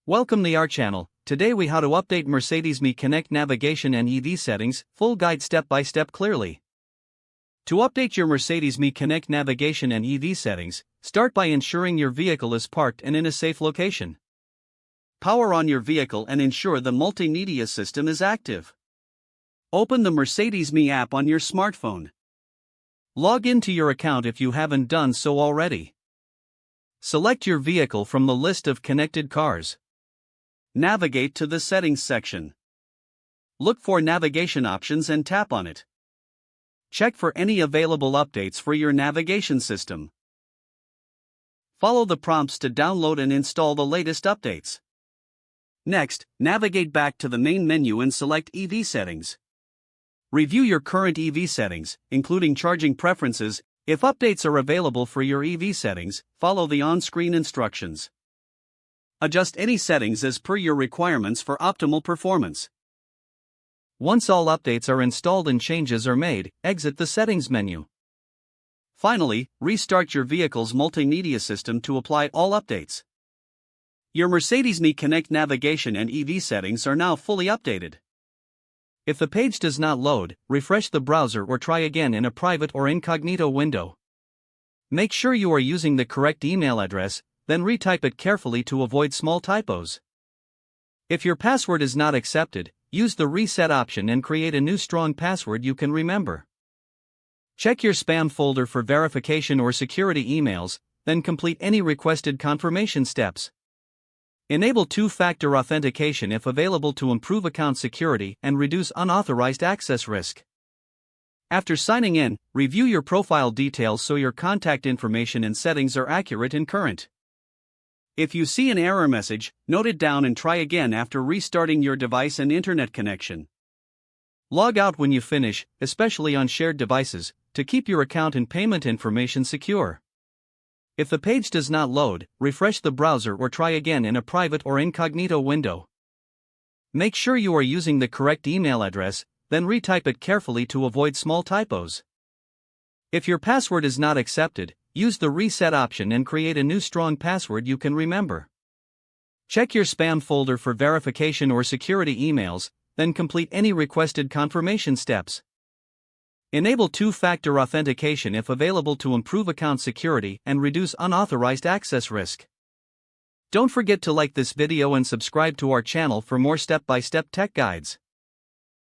Welcome to our channel. Today we how to update Mercedes Me Connect navigation and EV settings, full guide step by step clearly. To update your Mercedes Me Connect navigation and EV settings, start by ensuring your vehicle is parked and in a safe location. Power on your vehicle and ensure the multimedia system is active. Open the Mercedes Me app on your smartphone. Log into your account if you haven't done so already. Select your vehicle from the list of connected cars. Navigate to the Settings section. Look for navigation options and tap on it. Check for any available updates for your navigation system. Follow the prompts to download and install the latest updates. Next, navigate back to the main menu and select EV settings. Review your current EV settings, including charging preferences. If updates are available for your EV settings, follow the on-screen instructions. Adjust any settings as per your requirements for optimal performance. Once all updates are installed and changes are made, exit the settings menu. Finally, restart your vehicle's multimedia system to apply all updates. Your Mercedes Me Connect navigation and EV settings are now fully updated. If the page does not load, refresh the browser or try again in a private or incognito window. Make sure you are using the correct email address, then retype it carefully to avoid small typos. If your password is not accepted, use the reset option and create a new strong password you can remember. Check your spam folder for verification or security emails, then complete any requested confirmation steps. Enable two-factor authentication if available to improve account security and reduce unauthorized access risk. After signing in, review your profile details so your contact information and settings are accurate and current. If you see an error message, note it down and try again after restarting your device and internet connection. Log out when you finish, especially on shared devices, to keep your account and payment information secure. If the page does not load, refresh the browser or try again in a private or incognito window. Make sure you are using the correct email address, then retype it carefully to avoid small typos. If your password is not accepted, use the reset option and create a new strong password you can remember. Check your spam folder for verification or security emails, then complete any requested confirmation steps. Enable two-factor authentication if available to improve account security and reduce unauthorized access risk. Don't forget to like this video and subscribe to our channel for more step-by-step tech guides.